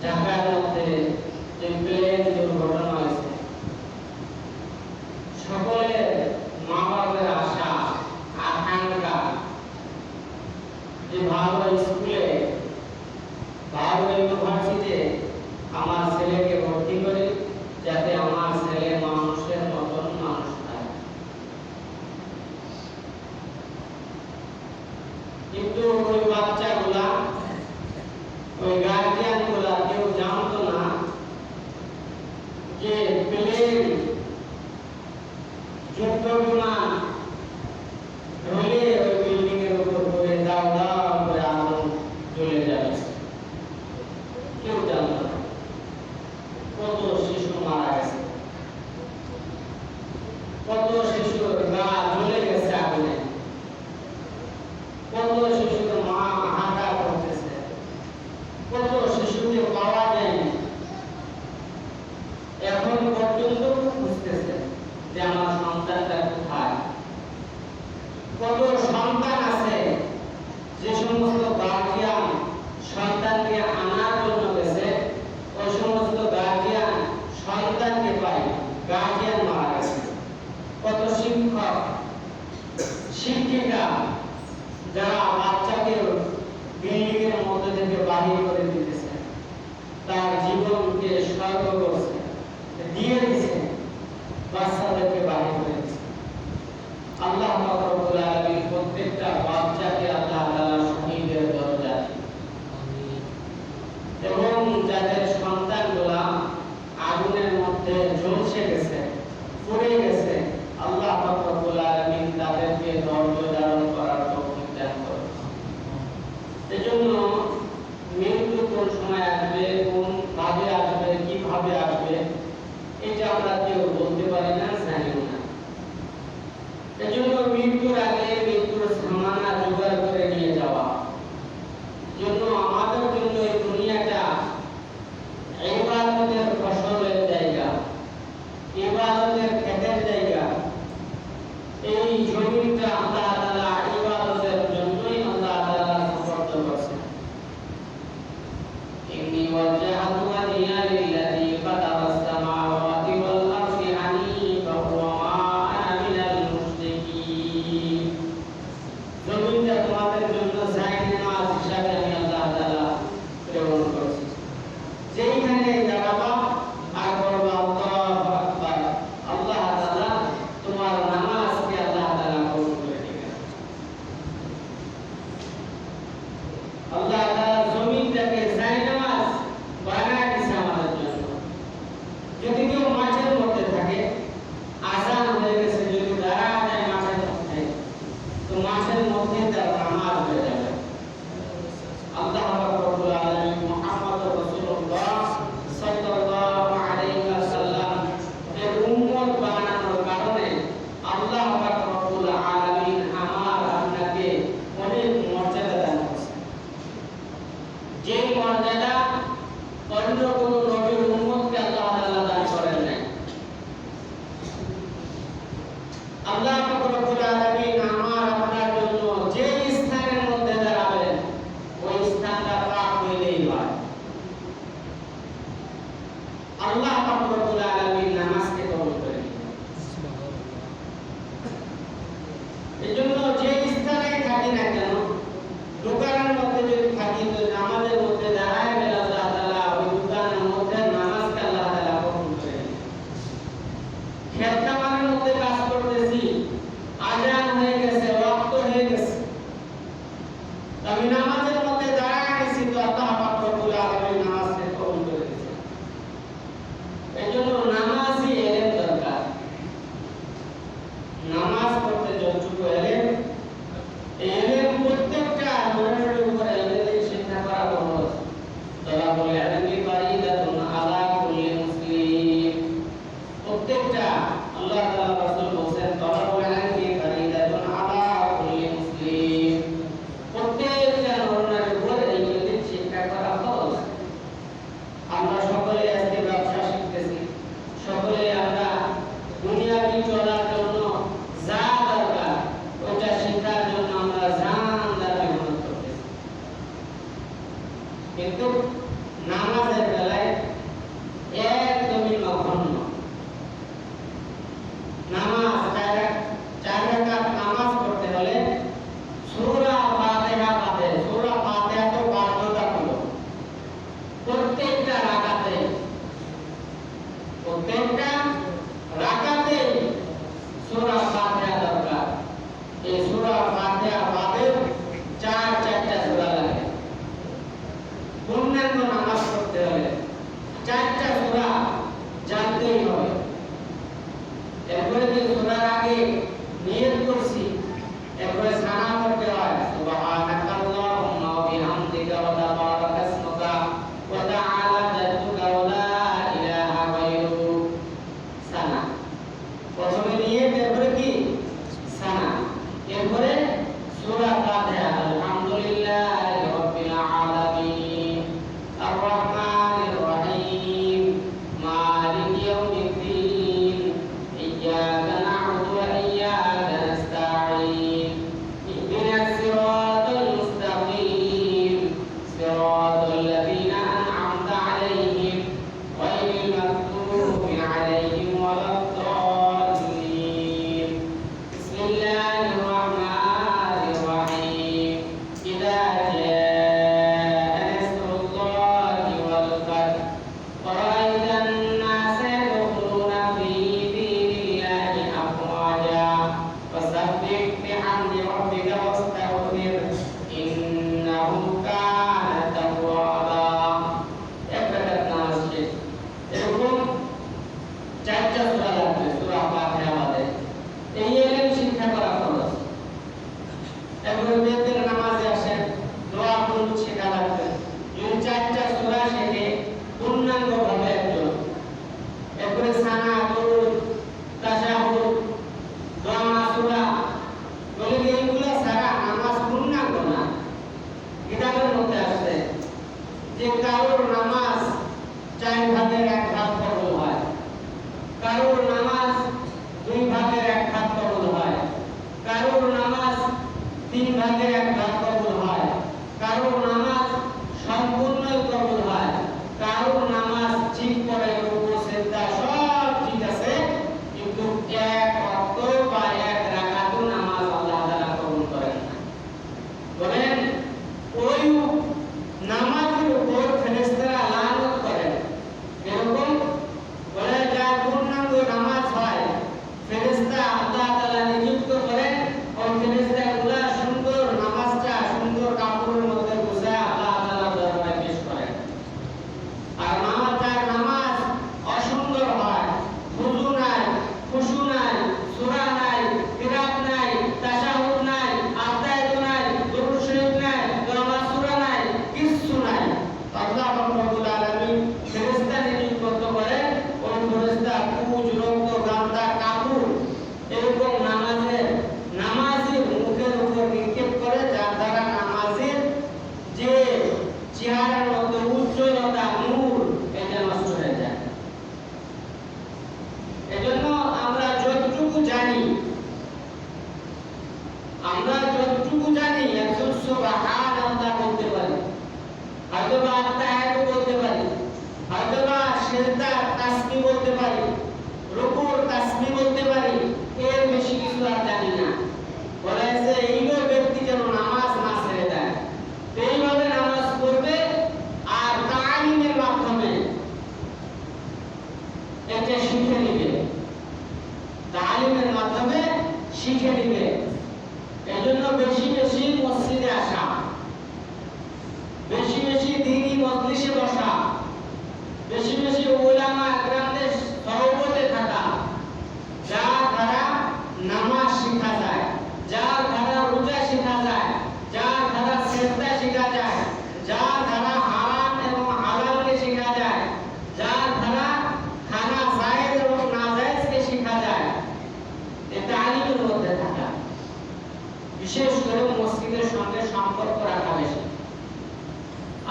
ঢাকার মধ্যে যে প্লেন দুর্ঘটনা হয়েছে, সকলের মা বাবার আশা আকাঙ্ক্ষা যে ভালো স্কুলে ভালো ইউনিভার্সিটিতে আমার ছেলেকে ভর্তি করে যাতে আমার ছেলে মানুষের মতন মানুষ হয়। কিন্তু ওই বাচ্চাগুলা, ওই গার্জিয়ান গুলা কেউ জানতো না যে প্লেন যুদ্ধ বিমান হলে ওই বিল্ডিং এর উপর পড়ে দাও দাও করে আগুন জ্বলে যাবে। কেউ জানতো না। কত শিশু মারা গেছে, কত শিশুর গা জ্বলে গেছে আগুনে, কত শিশুর মা হাঁটা করতেছে, কত শিশুকে পাওয়া যায়নি, এখন পর্যন্ত খুঁজতেছে যে আমার সন্তানটা কোথায়। কত সন্তান আছে যে সমস্ত গার্জিয়ান সন্তানকে আনার জন্য গেছে, ওই সমস্ত গার্জিয়ান সন্তানকে পায় গার্জিয়ান মারা গেছে। কত শিক্ষক শিক্ষিকা যারা বাচ্চাকে বিল্ডিং এর মধ্যে থেকে বাহির করে দিতেছে, তার জীবনকে স্বর্গ করছে, দিয়ে দিছে, বাচ্চাদেরকে বাহির করে দিছে। আল্লাহ পাক রব্বুল আলামিন প্রত্যেকটা বাচ্চাকে আল্লাহ তাআলা শহীদের দরজা এবং যাদের সন্তানগুলা আগুনের মধ্যে ঝলসে গেছে, পুড়ে গেছে, আল্লাহ পাক রব্বুল আলামিন তাদেরকে ধৈর্য ধারণ করার তৌফিক দান করুন। এজন্য মৃত্যু কোন সময় আসবে, কোন ভাবে আসবে, কিভাবে আসবে, এটা আমরা কেউ বলতে পারি না, জানি না। এজন্য মৃত্যুর আগে মৃত্যুর সামানা জোগাড় করে নিয়ে যাওয়া। জন্য আমাদের জন্য এই দুনিয়াটা ইবাদতের ফসলের জায়গা, ইবাদতের ক্ষেতের জায়গা। এই জমিটা আল্লাহ তাআলা ইবাদতের জন্যই আল্লাহ তাআলা সৃষ্টি করেছেন। ইন্নী ওয়াজহাতু ওয়াজহিয়া লিল্লাযী ফাতারাস সামাওয়াতি ওয়াল আরদি হানিফান ওয়া মা আনা মিনাল মুশরিকিন। জমিটা তোমাদের জন্য জায়গা নামাজ হিসাবে আমি আল্লাহ তাআলা প্রেরণ করেছি। যেইখানে দাঁড়াবা আর বলবা আল্লাহু আকবার, আল্লাহ তাআলা তোমার নামাজকে আল্লাহ তাআলা কবুল করে নেবেন। আল্লাহ তাআলা জমিনটাকে জায়নামাজ বানায় দিয়েছে আমাদের জন্য। যদি কেউ মাঠের মধ্যে থাকে, আযান হয়ে গেছে, যদি দাঁড়া যায় মাঠের মধ্যে, তো মাঠের মধ্যে তার নামাজ হয়ে যাবে। আল্লাহ পাক রব্বুল আলামিন মুহাম্মদুর রাসূলুল্লাহ সাল্লাল্লাহু আলাইহি ওয়াসাল্লাম এর উম্মত বানানোর কারণে আল্লাহ পাক রব্বুল আলামিন আমার আপনাকে অনেক মর্যাদা দান করেছেন, যে মর্যাদা অন্য কোনো নবীর উম্মতকে আল্লাহ তাআলা দান করেন নাই। আল্লাহ পাক রব্বুল আলামিন আমার আপনার জন্য যে স্থানের মধ্যে দাঁড়াবেন, ওই স্থানটা পাক হইলেই হয়। আল্লাহ পাক রব্বুল আলামিন নামাজকে কবুল করে নেন। এজন্য যে স্থানে থাকি না কেন, দোকানের মধ্যে যদি থাকি, তো নামাজের মধ্যে দাঁড়ায় গেলে আল্লাহ তাআলা ওই দোকানের মধ্যে নামাজকে আল্লাহ তাআলা কবুল করে নেন। খেত খামারের মধ্যে কাজ করতেছি, আযান হয়ে গেছে, ওয়াক্ত হয়ে গেছে, আমি নামাজের মধ্যে দাঁড়ায় গেছি, তো আল্লাহ পাক রব্বুল আলামিন নামাজকে কবুল করে দিয়েছেন। এজন্য নামাজই এলেম দরকার। নামাজ পড়তে যতটুকু এলেম, এলেম প্রত্যেকটা মানুষের উপর এলেম শিক্ষা করা ফরজ। তালাবুল ইলমি ফারিদাতুন আলা কুল্লি মুসলিম। প্রত্যেকটা আল্লাহ তাআলা রাসূল বলেন, তালাবুল ইলমি ফারিদাতুন আলা কুল্লি মুসলিম। প্রত্যেকটা নরনারীর উপর এলেম শিক্ষা করা ফরজ। আমরা সকলে আজকে ব্যবসা শিখতেছি, সকলে আমরা দুনিয়াবি চলার জন্য যা দরকার ওটা শেখার জন্য আমরা জান দাবি করতেছি, কিন্তু নামাজের পূর্ণাঙ্গ নামাজ পড়তে হলে 4টা সূরা জানতেই হবে। এরপরে যে সূরার আগে নিয়ত করছি, এরপরে সানা করতে হয় সুবহানাকাল্লাহুম্মা ওয়া বিহামদিকা ওয়া তাবারাকা ইসমুকা ওয়া তাআলা জাদ্দুকা ওয়া লা ইলাহা গায়রুক। সানা প্রথমে নিয়ত, এরপরে কি সানা, এরপরে সূরা ফাতিহা। আলহামদুলিল্লাহি রাব্বিল আলামিন আর রহমানির রহিম মালিকি ইয়াউমিদ্দিন ইয়্যাকা না'বুদু ওয়া ইয়্যাকা নাস্তাঈন ইহদিনাস সিরাতাল মুস্তাকিম সিরাতাল লাযীনা আন'আমতা আলাইহিম গায়রিল মাগদুবি আলাইহিম ওয়ালাদ-দাল্লিন। বিসমিল্লাহির রহমানির রহিম ইযা জাআ নাসরুল্লাহি ওয়াল ফাth ورأيت الناس يدخلون في دين الله أفواجا فسبح بحمد ربك واستغفره إنه كان توابا। এক রাকাত নামাজ শেষ। এরকম 4টা সূরা লাগবে সূরা ফাতিহা বাদে। এই ইলম শিক্ষা করা ফরজ। এরপরে বেতের নামাজে আসেন, দোয়া কুনুত শেখা লাগবে। এই 4টা সূরা শেখে পূর্ণাঙ্গ ভাবে একজন। এরপরে সানা, দরুদ, তাশাহুদ, দোয়া মাসুরা, বলে এইগুলো ছাড়া নামাজ পূর্ণাঙ্গ না। কিতাবের মধ্যে আছে যে কারোর নামাজ 4 ভাগের 1 ভাগ কবুল হয়, কারোর নামাজ 2 ভাগের 1 ভাগ কবুল হয়, কারোর নামাজ 3 ভাগের 1 ভাগ কবুল হয়, কারোর নামাজ সম্পূর্ণই কবুল হয়, কারোর নামাজ ঠিক করে রুকু সিজদা সব ঠিক আছে, কিন্তু এক ওয়াক্ত বা এক রাকাতও নামাজ আল্লাহ তাআলা কবুল করেন না। বলেন ওই নামাজের উপর ফেরেশতারা লানত করেন। এরকম বলে যার পূর্ণাঙ্গ নামাজ হয়, ফেরেশতা আল্লাহ তাআলা নিযুক্ত করেন, ওই ফেরেশতাগুলো সুন্দর নামাজটা সুন্দর কাপড়ের মধ্যে গোছায় আল্লাহ তাআলার দরবারে পেশ করেন। আর যার নামাজ অসুন্দর হয়, খুজু নাই, খুশু নাই, সূরা নাই, কিরাত নাই, তাশাহুদ নাই, আতায়াত নাই, দুরূদ শরীফ নাই, দোয়া মাসুরা নাই, কিচ্ছু নাই, আল্লাহ রাব্বুল আলামিন ফেরেশতা নিযুক্ত করেন। ওই ফেরেশতা কুজ, রক্ত, গান্দা, কাপড় এরকম নামাজের মুখের উপর নিক্ষেপ করে, যার দ্বারা নামাজের যে চেহারার মধ্যে উজ্জ্বলতা, নূর, এটা নষ্ট হয়ে যায়। এজন্য আমরা যতটুকু জানি একজন সুবহানাল্লাহ বলতে পারি, হয়তোবা আত্তাহিয়াত বলতে পারি, হয়তোবা সিজদা তাসবিহ বলতে পারি, রুকুর তাসবিহ বলতে পারি, এর বেশি কিছু আর জানি না। বলা হয়েছে এইভাবে ব্যক্তি যেন নামাজ না ছেড়ে দেয়, এইভাবে নামাজ পড়বে আর তালিমের মাধ্যমে এটা শিখে নিবে, তালিমের মাধ্যমে শিখে নিবে। এজন্য বেশি বেশি মসজিদে আসা, বেশি বেশি দ্বীনি মজলিসে বসা, বেশি বেশি উলামা একরামদের সহবতে থাকা, যার দ্বারা নামাজ শেখা যায়, যার দ্বারা রোজা শেখা যায়, যার দ্বারা সিজদা শেখা যায়, যার দ্বারা হারাম এবং হালালকে শেখা যায়, যার দ্বারা খানা জায়েজ এবং নাজায়েজকে শেখা যায়। এটা আলিমের মধ্যে থাকা, বিশেষ করে মসজিদের সঙ্গে সম্পর্ক রাখা বেশি।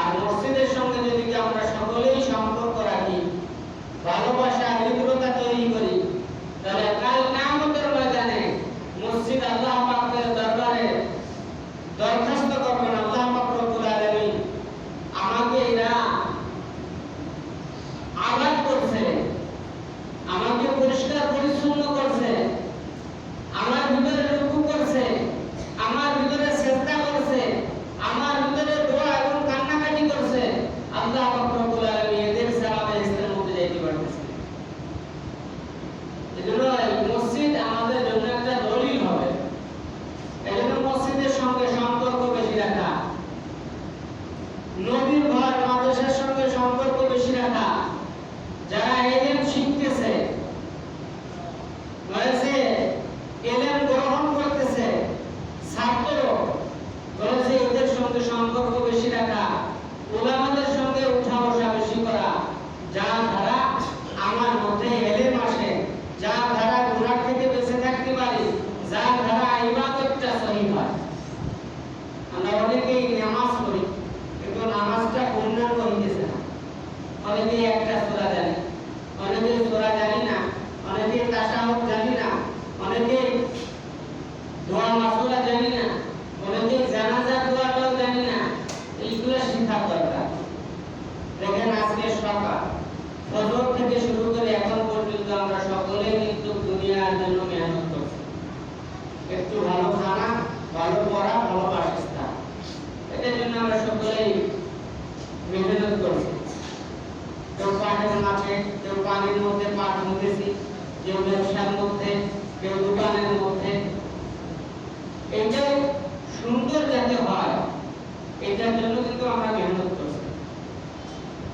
আর মসজিদের সঙ্গে যদি আমরা সকলেই সম্পর্ক রাখি, ভালোবাসা, মিত্রতা তৈরি করি, তাহলে কাল কিয়ামতের ময়দানে মসজিদ আল্লাহ পাকের দরবারে দরখাস্ত করবেন, আল্লাহ পাক রব্বুল আলামিন আমাকে এরা আবাদ করছে, আমাকে পরিষ্কার পরিচ্ছন্ন করছে, আমার ভিতরে রুকু করছে, আমার ভিতরে সিজদা করছে, আমার ভিতরে দোয়া এবং কান্নাকাটি করছে, আল্লাহ পাক রব্বুল আলামিন এদের সালামে ইসলামের মধ্যে যাইতে পারতেছে। এজন্য মসজিদ আমাদের জন্য একটা দলিল হবে। এজন্য মসজিদের সঙ্গে সম্পর্ক সঙ্গে সম্পর্ক বেশি রাখা, উলামাদের সঙ্গে উঠা বসা বেশি করা, যার দ্বারা আমার মধ্যে এলেম আসে, যার দ্বারা গুনাহ থেকে বেঁচে থাকতে পারি, যার দ্বারা ইবাদতটা সহিহ হয়। আমরা অনেকেই নামাজ পড়ি কিন্তু নামাজটা পূর্ণাঙ্গ হইতেছে না। অনেকেই একটা সূরা জানি, অনেকেই সূরা জানি না, অনেকেই তাশাহুদ জানি না, অনেকেই দোয়া মাসুরা জানি না, অনেকেই জানাজার দোয়াটাও জানি না। এইগুলো শেখার দরকার। দেখেন আজকে সকাল ফজর থেকে শুরু করে এখন পর্যন্ত আমরা সকলে কিন্তু দুনিয়ার জন্য মেহনত করছি। একটু ভালো খানা, ভালো পড়া, ভালো বাসস্থান, এটার জন্য আমরা সকলেই মেহনত করছি। কেউ পাটের মাঠে, কেউ পানির মধ্যে পাট মুতেছি, কেউ ব্যবসার মধ্যে, কেউ দোকানের মধ্যে। এটা সুন্দর যাতে হয় এটার জন্য কিন্তু আমরা মেহনত করছি।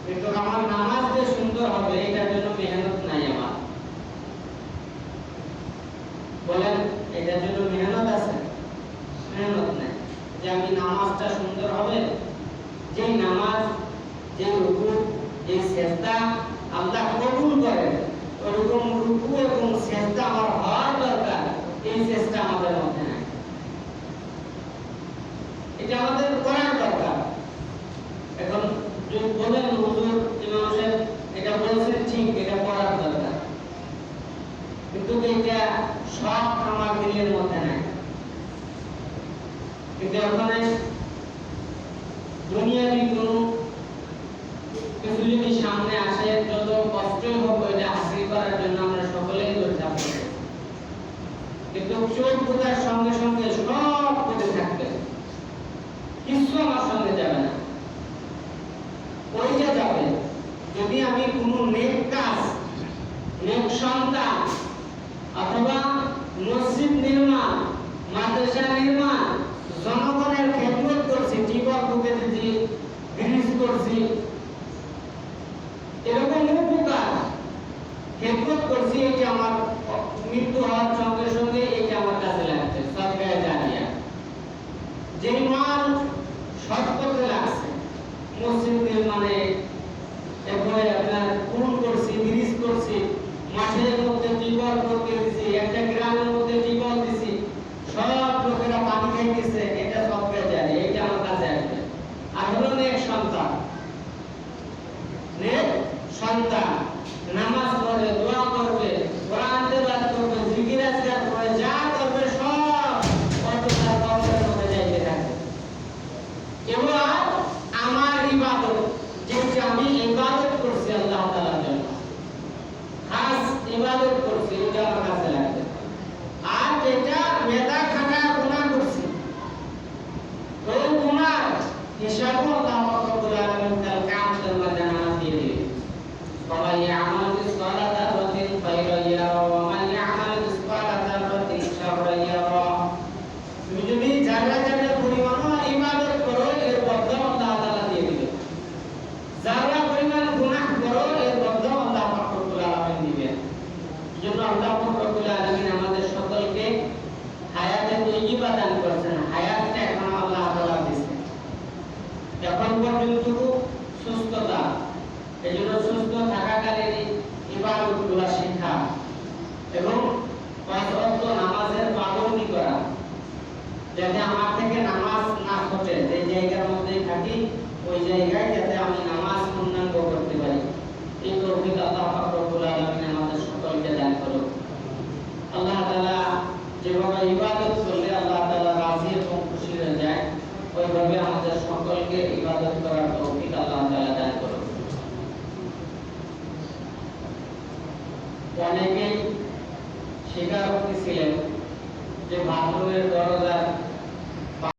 কিন্তু আমার নামাজ যে সুন্দর হবে এটার জন্য মেহনত নাই আমার। বলেন এটার জন্য মেহনত আছে? মেহনত নাই। যে আমি নামাজটা সুন্দর হবে, যে নামাজ, যে রুকু, যে সিজদা আল্লাহ কবুল করেন, ওরকম রুকু এবং সিজদা আমার হওয়ার দরকার, এই চেষ্টা আমাদের মধ্যে নাই। এটা আমাদের করার দরকার। এখন যদি বলেন হুজুর ইমাম সাহেব এটা বলছেন ঠিক, এটা করার দরকার, কিন্তু এটা সব আমার দিলের মধ্যে নাই। কিন্তু ওখানে দুনিয়াবি কোনো কিছু যদি সামনে আসে, যত কষ্টই হোক এটা হাসিল করার জন্য আমরা সকলেই চেষ্টা করব। কিন্তু চোখ বোঝার সঙ্গে সঙ্গে সব করে থাকবে, কিছু আমার সঙ্গে যাবে না। ওইটা যাবে যদি আমি কোনো নেক কাজ, নেক সন্তান অথবা মসজিদ নির্মাণ, মাদ্রাসা নির্মাণ, জনগণের খেদমত করছি, টিউবওয়েল বুকে দিয়েছি, ব্রিজ করছি, এরকম উপকার খেদমত করছি, এটা আমার মৃত্যু হওয়ার সঙ্গে সঙ্গে এটা আমার কাছে লাগছে সদকায়ে জারিয়া। যে মাল সৎ পথে লাগছে, মসজিদ নির্মাণে, এরপরে আপনার পুল করছি, ব্রিজ করছি, মাঠের মধ্যে টিউবওয়েল করতে দিছি, একটা গ্রামের মধ্যে টিউবওয়েল দিছি, সব লোকেরা পানি খাইতেছে, এটা সদকায়ে জারিয়া, এটা আমার কাছে আসবে। আর হলো নেক সন্তান, নেক সন্তান নামাজ পড়বে, দোয়া করবে, কোরআন তেলাওয়াত করবে, জিকির আজকার করবে, যা করবে সব কত তার কবরের মধ্যে যাইতে থাকে। এবার আমার ইবাদত, যেটা আমি ইবাদত করছি আল্লাহ তাআলার জন্য, খাস ইবাদত করছি, এটা আমার কাছে লাগবে। আর যেটা মেধা খাটা গুনাহ করছি, ওই গুনাহ হিসাবও আল্লাহ রাব্বুল আলামিন তার কিয়ামতের ময়দানে আমাকে দিয়ে দিবে। ومن يعمل مثقال ذرة خيرا يره ومن يعمل مثقال ذرة شرا يره। তুমি যদি যারা যারা পরিমাণ ইবাদত করো এর বদলা আল্লাহ তাআলা দিয়ে দিবে, যারা পরিমাণ গুনাহ করো এর বদলা আল্লাহ রাব্বুল আলামিন দিবেন। এজন্য আল্লাহ রাব্বুল আলামিন আমাদের সকলকে হায়াতে তৈয়্যিবা দান করেছেন। হায়াতটা এখন আল্লাহ তাআলা দিয়েছেন, এখন পর্যন্ত সুস্থতা। এজন্য সুস্থ থাকাকালীন ইবাদতগুলো শেখা এবং পাঁচ ওয়াক্ত নামাজের পাবন্দি করা, যাতে আমার থেকে নামাজ না ছুটে, যে জায়গার মধ্যে থাকি ওই জায়গায় যাতে আমি নামাজ পূর্ণাঙ্গ করতে পারি। এই তৌফিক আল্লাহ রাব্বুল আলামিন আমাদের সকলকে দান করুন। আল্লাহ তাআলা যেভাবে ইবাদত করলে আল্লাহ তাআলা রাজি এবং খুশি হয়ে যায়, ওইভাবে আমাদের সকলকে ইবাদত করার তৌফিক আল্লাহ তাআলা দান করুন। অনেকেই স্বীকারোক্তি ছিলেন যে বাথরুমের দরজার